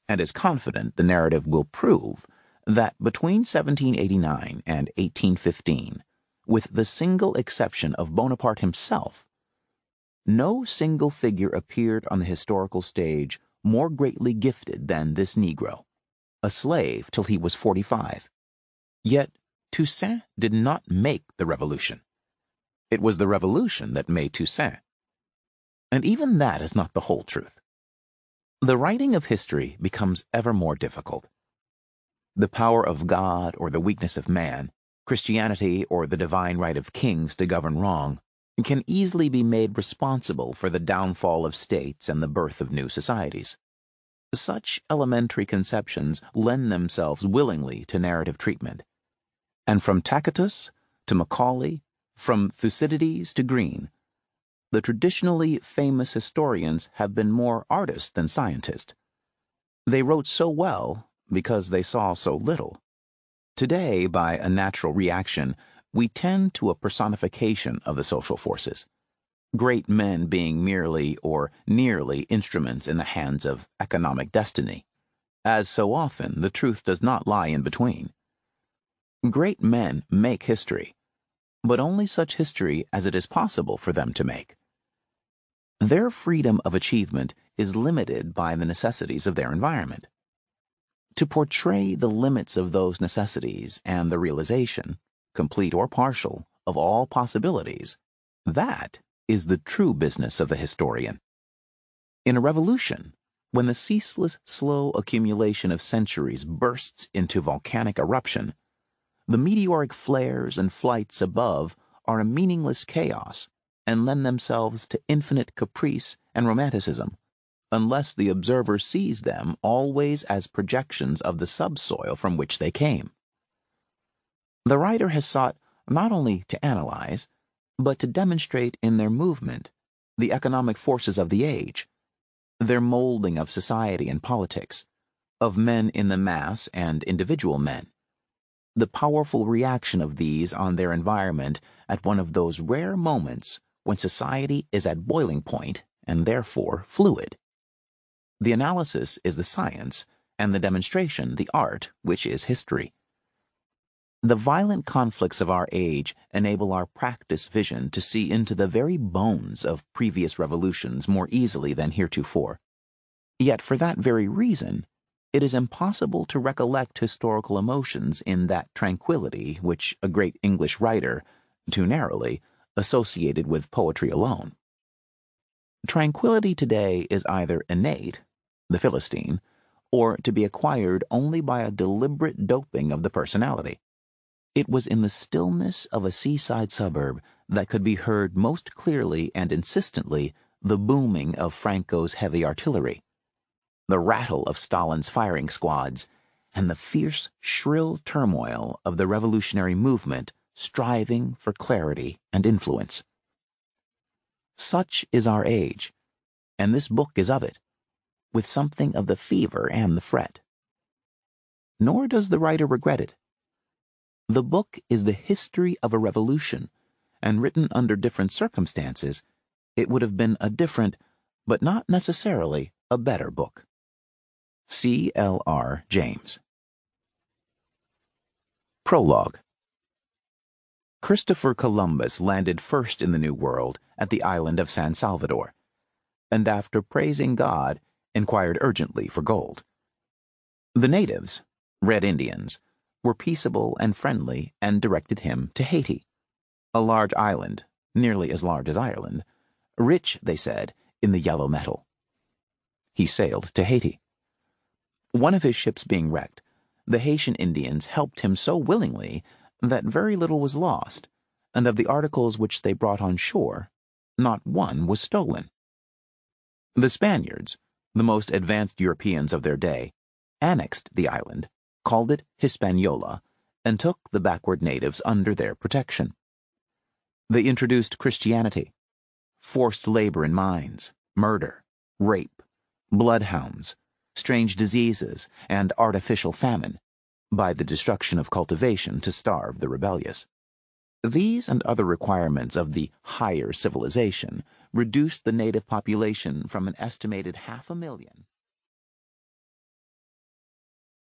and is confident the narrative will prove that between 1789 and 1815, with the single exception of Bonaparte himself, no single figure appeared on the historical stage more greatly gifted than this Negro, a slave till he was 45. Yet Toussaint did not make the revolution. It was the revolution that made Toussaint. And even that is not the whole truth. The writing of history becomes ever more difficult. The power of God or the weakness of man, Christianity or the divine right of kings to govern wrong, can easily be made responsible for the downfall of states and the birth of new societies. Such elementary conceptions lend themselves willingly to narrative treatment. And from Tacitus to Macaulay, from Thucydides to Green, the traditionally famous historians have been more artists than scientists. They wrote so well because they saw so little. Today, by a natural reaction, we tend to a personification of the social forces, great men being merely or nearly instruments in the hands of economic destiny. As so often, the truth does not lie in between. Great men make history, but only such history as it is possible for them to make. Their freedom of achievement is limited by the necessities of their environment. To portray the limits of those necessities and the realization, complete or partial, of all possibilities, that is the true business of the historian. In a revolution, when the ceaseless, slow accumulation of centuries bursts into volcanic eruption, the meteoric flares and flights above are a meaningless chaos and lend themselves to infinite caprice and romanticism, unless the observer sees them always as projections of the subsoil from which they came. The writer has sought not only to analyze, but to demonstrate in their movement the economic forces of the age, their molding of society and politics, of men in the mass and individual men, the powerful reaction of these on their environment at one of those rare moments when society is at boiling point and therefore fluid. The analysis is the science, and the demonstration the art, which is history. The violent conflicts of our age enable our practiced vision to see into the very bones of previous revolutions more easily than heretofore. Yet for that very reason, it is impossible to recollect historical emotions in that tranquility which a great English writer, too narrowly, associated with poetry alone. Tranquility today is either innate, the Philistine, or to be acquired only by a deliberate doping of the personality. It was in the stillness of a seaside suburb that could be heard most clearly and insistently the booming of Franco's heavy artillery, the rattle of Stalin's firing squads, and the fierce, shrill turmoil of the revolutionary movement striving for clarity and influence. Such is our age, and this book is of it, with something of the fever and the fret. Nor does the writer regret it. The book is the history of a revolution, and written under different circumstances, it would have been a different, but not necessarily a better book. C.L.R. James. Prologue. Christopher Columbus landed first in the New World at the island of San Salvador, and after praising God, inquired urgently for gold. The natives, Red Indians, were peaceable and friendly and directed him to Haiti, a large island, nearly as large as Ireland, rich, they said, in the yellow metal. He sailed to Haiti. One of his ships being wrecked, the Haitian Indians helped him so willingly that very little was lost, and of the articles which they brought on shore, not one was stolen. The Spaniards, the most advanced Europeans of their day, annexed the island, called it Hispaniola, and took the backward natives under their protection. They introduced Christianity, forced labor in mines, murder, rape, bloodhounds, strange diseases, and artificial famine, by the destruction of cultivation to starve the rebellious. These and other requirements of the higher civilization reduced the native population from an estimated 500,000